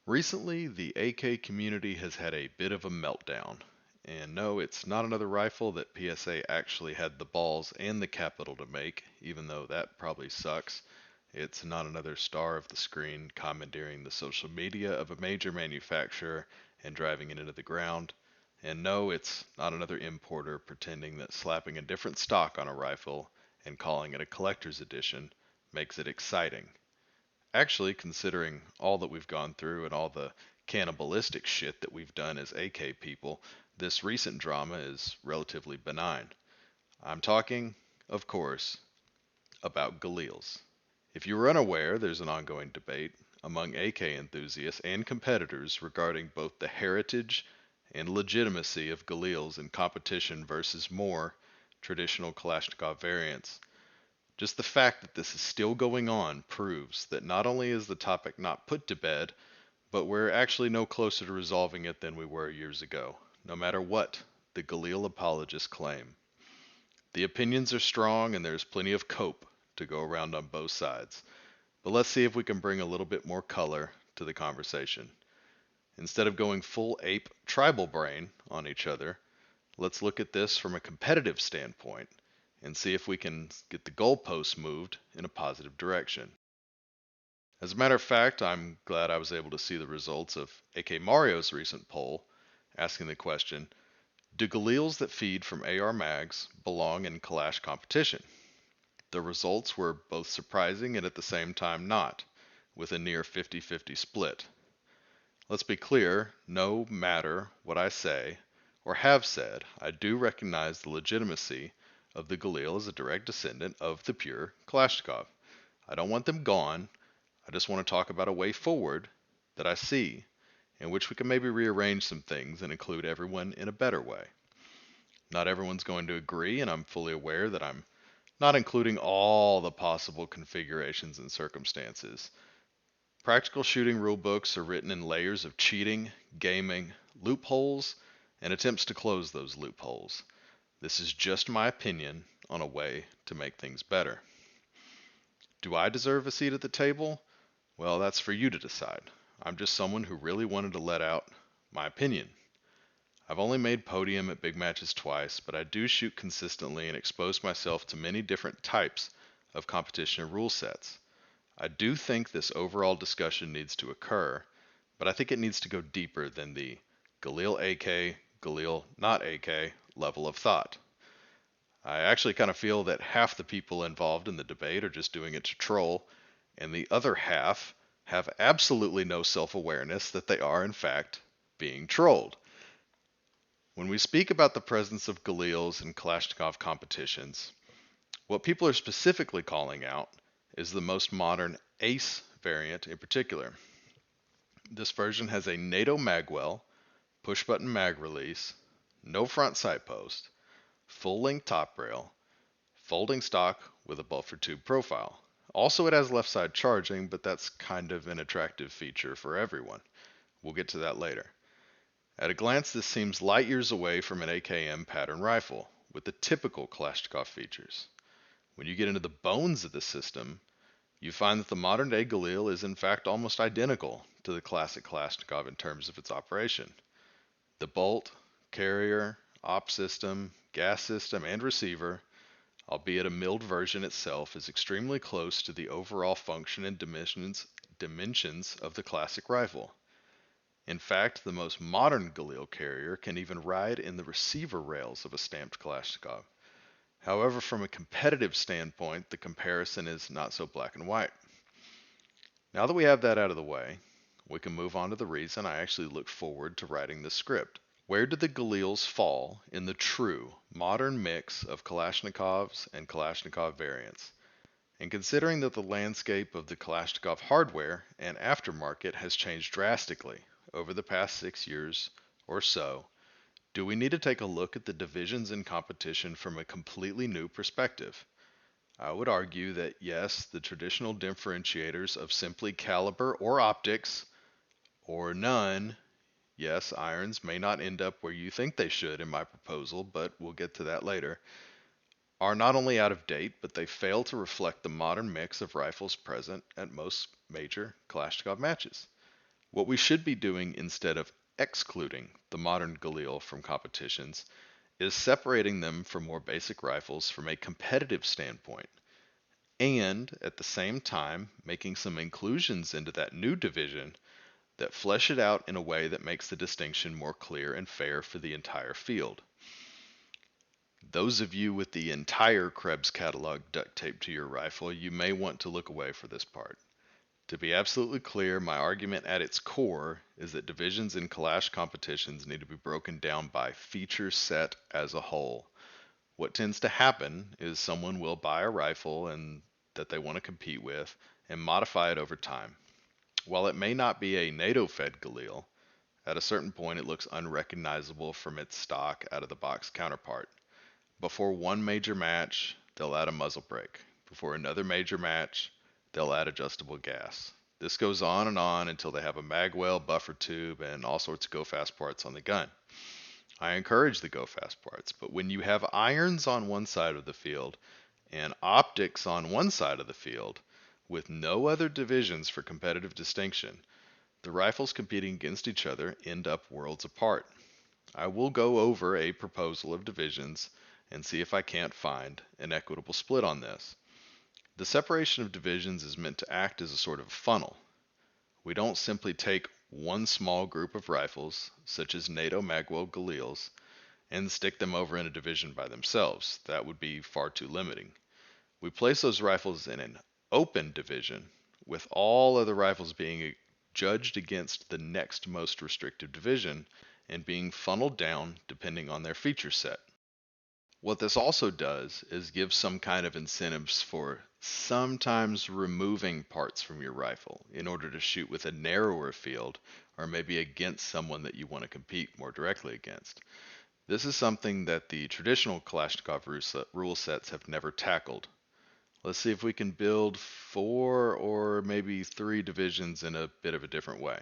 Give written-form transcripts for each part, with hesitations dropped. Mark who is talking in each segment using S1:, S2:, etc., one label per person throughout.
S1: Recently, the AK community has had a bit of a meltdown. And no, it's not another rifle that PSA actually had the balls and the capital to make, even though that probably sucks. It's not another star of the screen commandeering the social media of a major manufacturer and driving it into the ground. And no, it's not another importer pretending that slapping a different stock on a rifle and calling it a collector's edition makes it exciting. Actually, considering all that we've gone through and all the cannibalistic shit that we've done as AK people, this recent drama is relatively benign. I'm talking, of course, about galils. If you were unaware, there's an ongoing debate among AK enthusiasts and competitors regarding both the heritage and legitimacy of galils in competition versus more traditional Kalashnikov variants. Just the fact that this is still going on proves that not only is the topic not put to bed, but we're actually no closer to resolving it than we were years ago, no matter what the Galil apologists claim. The opinions are strong and there's plenty of cope to go around on both sides. But let's see if we can bring a little bit more color to the conversation. Instead of going full ape tribal brain on each other, let's look at this from a competitive standpoint and see if we can get the goalposts moved in a positive direction. As a matter of fact, I'm glad I was able to see the results of AK Mario's recent poll asking the question, do galils that feed from AR mags belong in Kalash competition? The results were both surprising and at the same time not, with a near 50-50 split. Let's be clear, no matter what I say or have said, I do recognize the legitimacy of the galil as a direct descendant of the pure Kalashnikov. I don't want them gone. I just want to talk about a way forward that I see in which we can maybe rearrange some things and include everyone in a better way. Not everyone's going to agree, and I'm fully aware that I'm not including all the possible configurations and circumstances. Practical shooting rulebooks are written in layers of cheating, gaming, loopholes, and attempts to close those loopholes. This is just my opinion on a way to make things better. Do I deserve a seat at the table? Well, that's for you to decide. I'm just someone who really wanted to let out my opinion. I've only made podium at big matches twice, but I do shoot consistently and expose myself to many different types of competition and rule sets. I do think this overall discussion needs to occur, but I think it needs to go deeper than the Galil AK, Galil not AK level of thought. I actually kind of feel that half the people involved in the debate are just doing it to troll, and the other half have absolutely no self awareness that they are, in fact, being trolled. When we speak about the presence of Galils in Kalashnikov competitions, what people are specifically calling out is the most modern ACE variant in particular. This version has a NATO magwell, push button mag release, no front sight post, full length top rail, folding stock with a buffer tube profile. Also, it has left side charging, but that's kind of an attractive feature for everyone. We'll get to that later. At a glance, this seems light years away from an AKM pattern rifle, with the typical Kalashnikov features. When you get into the bones of the system, you find that the modern day Galil is in fact almost identical to the classic Kalashnikov in terms of its operation. The bolt, carrier, op system, gas system, and receiver, albeit a milled version itself, is extremely close to the overall function and dimensions of the classic rifle. In fact, the most modern Galil carrier can even ride in the receiver rails of a stamped Kalashnikov. However, from a competitive standpoint, the comparison is not so black and white. Now that we have that out of the way, we can move on to the reason I actually look forward to writing this script. Where do the Galils fall in the true modern mix of Kalashnikovs and Kalashnikov variants? And considering that the landscape of the Kalashnikov hardware and aftermarket has changed drastically over the past 6 years or so, do we need to take a look at the divisions in competition from a completely new perspective? I would argue that yes, the traditional differentiators of simply caliber or optics, or none, yes, irons may not end up where you think they should in my proposal, but we'll get to that later, are not only out of date, but they fail to reflect the modern mix of rifles present at most major Kalashnikov matches. What we should be doing instead of excluding the modern galil from competitions is separating them from more basic rifles from a competitive standpoint, and at the same time making some inclusions into that new division that flesh it out in a way that makes the distinction more clear and fair for the entire field. Those of you with the entire Krebs catalog duct taped to your rifle, you may want to look away for this part. To be absolutely clear, my argument at its core is that divisions in Kalash competitions need to be broken down by feature set as a whole. What tends to happen is someone will buy a rifle and that they want to compete with and modify it over time. While it may not be a NATO-fed galil, at a certain point it looks unrecognizable from its stock out of the box counterpart. Before one major match, they'll add a muzzle brake. Before another major match, they'll add adjustable gas. This goes on until they have a magwell, buffer tube, and all sorts of go fast parts on the gun. I encourage the go fast parts, but when you have irons on one side of the field and optics on one side of the field, with no other divisions for competitive distinction, the rifles competing against each other end up worlds apart. I will go over a proposal of divisions and see if I can't find an equitable split on this. The separation of divisions is meant to act as a sort of funnel. We don't simply take one small group of rifles, such as NATO Magwell Galils, and stick them over in a division by themselves. That would be far too limiting. We place those rifles in an open division, with all other rifles being judged against the next most restrictive division and being funneled down depending on their feature set. What this also does is give some kind of incentives for sometimes removing parts from your rifle in order to shoot with a narrower field or maybe against someone that you want to compete more directly against. This is something that the traditional Kalashnikov rule sets have never tackled. Let's see if we can build 4 or maybe 3 divisions in a bit of a different way.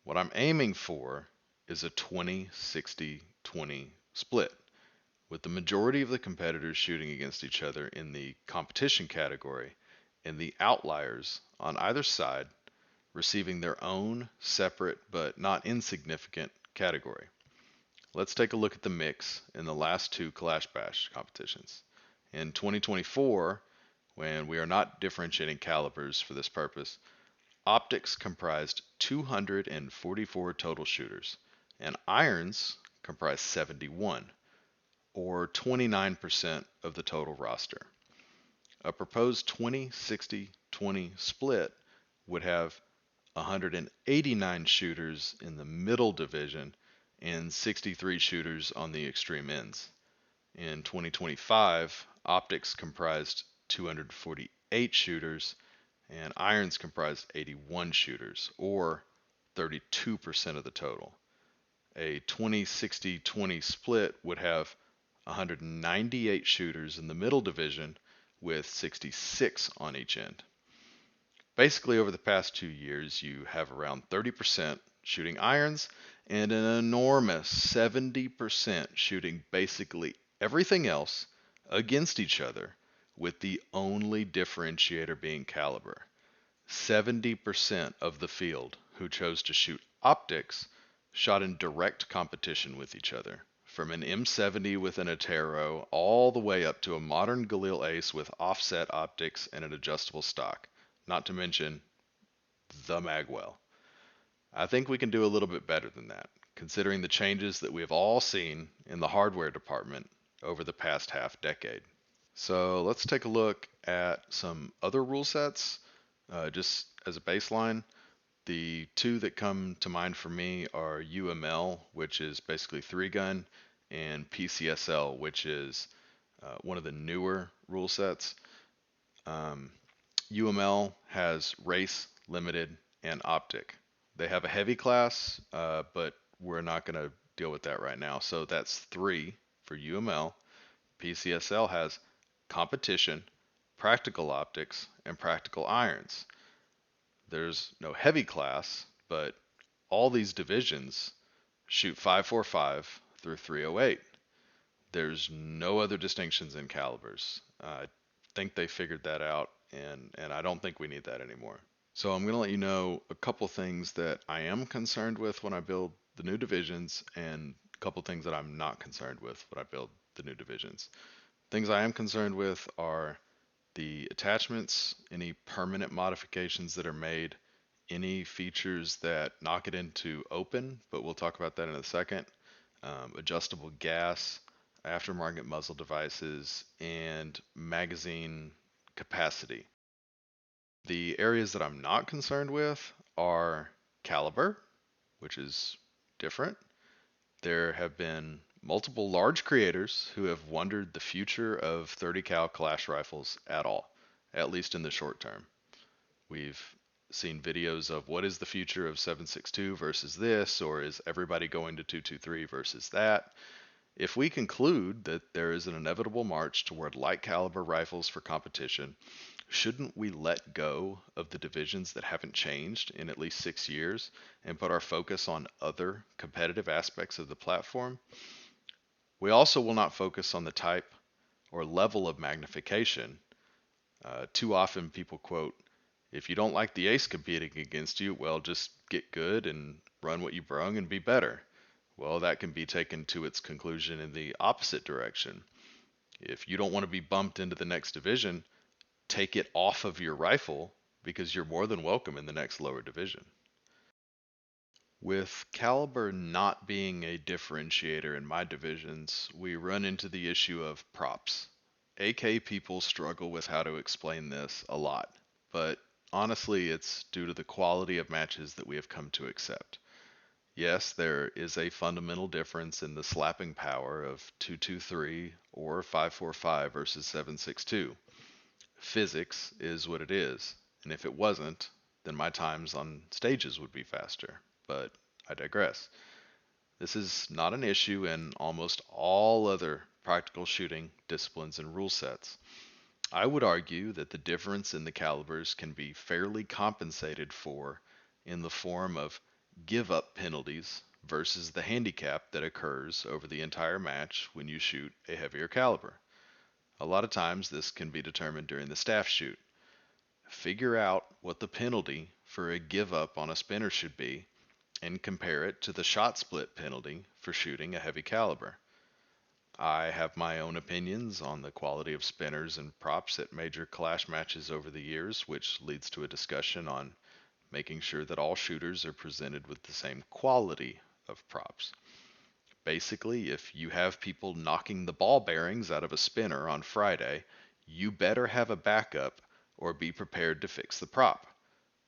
S1: What I'm aiming for is a 20-60-20 split, with the majority of the competitors shooting against each other in the competition category and the outliers on either side receiving their own separate but not insignificant category. Let's take a look at the mix in the last 2 Kalash Bash competitions. In 2024, when we are not differentiating calibers for this purpose, optics comprised 244 total shooters, and irons comprised 71, or 29% of the total roster. A proposed 20-60-20 split would have 189 shooters in the middle division and 63 shooters on the extreme ends. In 2025, optics comprised 248 shooters and irons comprised 81 shooters, or 32% of the total. A 20-60-20 split would have 198 shooters in the middle division with 66 on each end. Basically, over the past 2 years, you have around 30% shooting irons and an enormous 70% shooting basically everything else against each other, with the only differentiator being caliber. 70% of the field who chose to shoot optics shot in direct competition with each other, from an M70 with an Atero all the way up to a modern Galil Ace with offset optics and an adjustable stock, not to mention the Magwell. I think we can do a little bit better than that, considering the changes that we have all seen in the hardware department over the past half decade. So let's take a look at some other rule sets, just as a baseline. The 2 that come to mind for me are UML, which is basically 3-gun, and PCSL, which is one of the newer rule sets. UML has race, limited, and optic. They have a heavy class, but we're not going to deal with that right now. So that's 3 for UML. PCSL has competition, practical optics, and practical irons. There's no heavy class, but all these divisions shoot 545 through 308. There's no other distinctions in calibers. I think they figured that out, and I don't think we need that anymore. So I'm going to let you know a couple things that I am concerned with when I build the new divisions, and a couple things that I'm not concerned with when I build the new divisions. Things I am concerned with are the attachments, any permanent modifications that are made, any features that knock it into open, but we'll talk about that in a second, adjustable gas, aftermarket muzzle devices, and magazine capacity. The areas that I'm not concerned with are caliber, which is different. There have been multiple large creators who have wondered the future of 30 cal Kalash rifles at all, at least in the short term. We've seen videos of what is the future of 7.62 versus this, or is everybody going to 223 versus that. If we conclude that there is an inevitable march toward light caliber rifles for competition, shouldn't we let go of the divisions that haven't changed in at least 6 years and put our focus on other competitive aspects of the platform? We also will not focus on the type or level of magnification. Too often people quote, if you don't like the ace competing against you, well, just get good and run what you brung and be better. Well, that can be taken to its conclusion in the opposite direction. If you don't want to be bumped into the next division, take it off of your rifle because you're more than welcome in the next lower division. With caliber not being a differentiator in my divisions, we run into the issue of props. AK people struggle with how to explain this a lot, but honestly, it's due to the quality of matches that we have come to accept. Yes, there is a fundamental difference in the slapping power of 223 or 545 versus 762. Physics is what it is, and if it wasn't, then my times on stages would be faster. But I digress. This is not an issue in almost all other practical shooting disciplines and rule sets. I would argue that the difference in the calibers can be fairly compensated for in the form of give up penalties versus the handicap that occurs over the entire match when you shoot a heavier caliber. A lot of times this can be determined during the staff shoot. Figure out what the penalty for a give up on a spinner should be and compare it to the shot split penalty for shooting a heavy caliber. I have my own opinions on the quality of spinners and props at major clash matches over the years, which leads to a discussion on making sure that all shooters are presented with the same quality of props. Basically, if you have people knocking the ball bearings out of a spinner on Friday, you better have a backup or be prepared to fix the prop.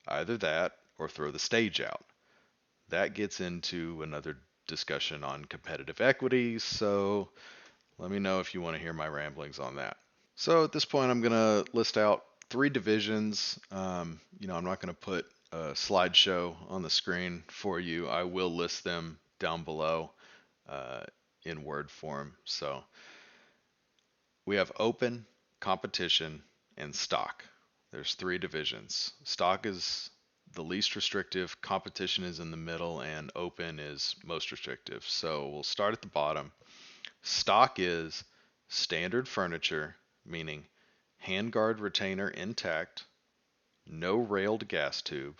S1: Either that or throw the stage out. That gets into another discussion on competitive equity, so let me know if you want to hear my ramblings on that. So at this point, I'm going to list out three divisions. I'm not going to put a slideshow on the screen for you. I will list them down below uh, in Word form. So we have open, competition, and stock. There's three divisions. Stock is the least restrictive, competition is in the middle, and open is most restrictive. So we'll start at the bottom. Stock is standard furniture, meaning handguard retainer intact, no railed gas tube,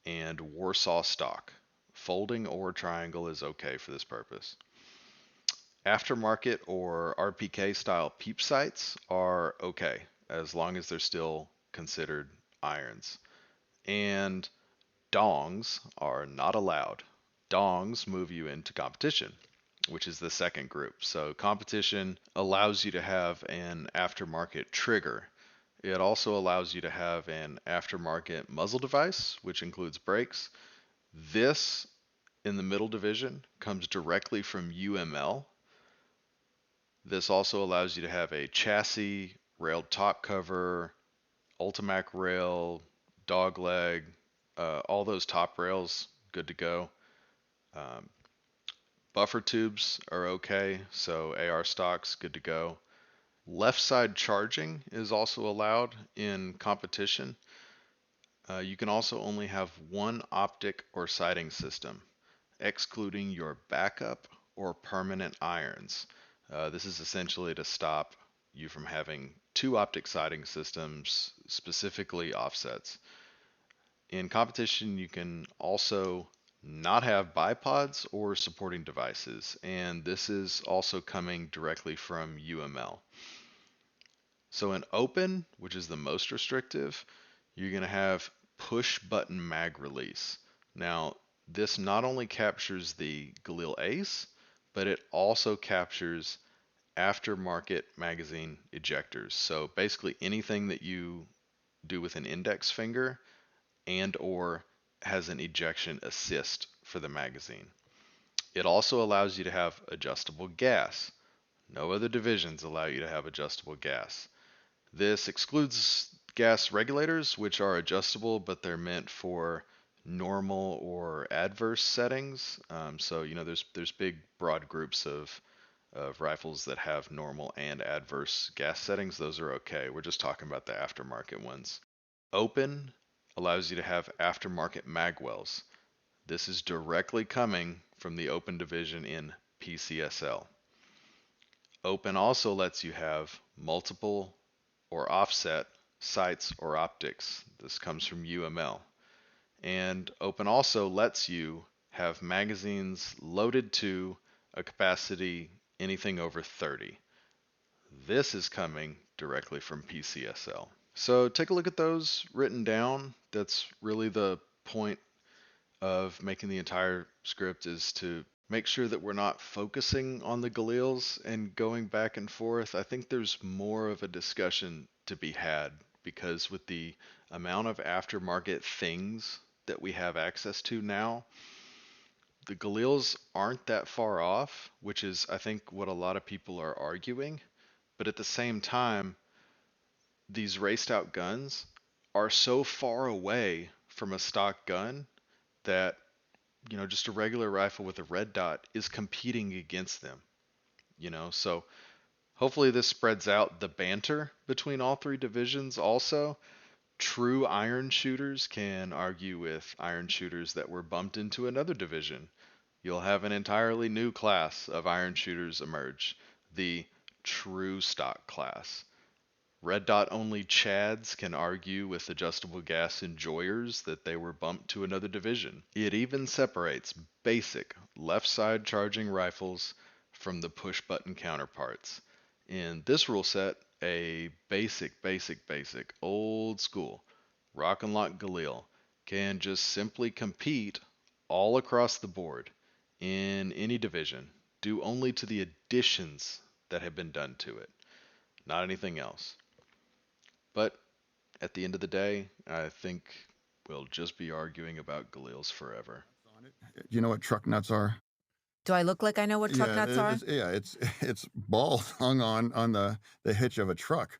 S1: and Warsaw stock. Folding or triangle is okay for this purpose. Aftermarket or RPK style peep sights are okay as long as they're still considered irons. And dongs are not allowed. Dongs move you into competition, which is the second group. So competition allows you to have an aftermarket trigger. It also allows you to have an aftermarket muzzle device, which includes brakes. This in the middle division comes directly from UML. This also allows you to have a chassis, railed top cover, Ultimac rail, dog leg, all those top rails, good to go. Um, Buffer tubes are okay, so AR stocks, good to go. Left side charging is also allowed in competition. You can also only have one optic or sighting system, excluding your backup or permanent irons. This is essentially to stop you from having two optic sighting systems, specifically offsets. In competition, you can also not have bipods or supporting devices, and this is also coming directly from UML. So in open, which is the most restrictive, you're going to have push button mag release. Now, this not only captures the Galil Ace, but it also captures aftermarket magazine ejectors. So basically anything that you do with an index finger and or has an ejection assist for the magazine. It also allows you to have adjustable gas. No other divisions allow you to have adjustable gas. This excludes gas regulators, which are adjustable, but they're meant for normal or adverse settings. So there's big broad groups of rifles that have normal and adverse gas settings. Those are okay. We're just talking about the aftermarket ones. Open allows you to have aftermarket magwells. This is directly coming from the open division in PCSL. Open also lets you have multiple or offset sights or optics. This comes from UML. And Open also lets you have magazines loaded to a capacity anything over 30. This is coming directly from PCSL. So take a look at those written down. That's really the point of making the entire script, is to make sure that we're not focusing on the Galils and going back and forth. I think there's more of a discussion to be had because with the amount of aftermarket things that we have access to now, the Galils aren't that far off, which is, I think, what a lot of people are arguing. But at the same time, these raced out guns are so far away from a stock gun that just a regular rifle with a red dot is competing against them. So hopefully this spreads out the banter between all three divisions also. True iron shooters can argue with iron shooters that were bumped into another division. You'll have an entirely new class of iron shooters emerge, the true stock class. Red dot only Chads can argue with adjustable gas enjoyers that they were bumped to another division. It even separates basic left side charging rifles from the push button counterparts. In this rule set, a basic, old school rock and lock Galil can just simply compete all across the board in any division, due only to the additions that have been done to it, not anything else. But at the end of the day, I think we'll just be arguing about Galils forever.
S2: On it. Do you know what truck nuts are?
S3: Do I look like I know what truck
S2: Yeah,
S3: nuts are?
S2: it's balls hung on the hitch of a truck.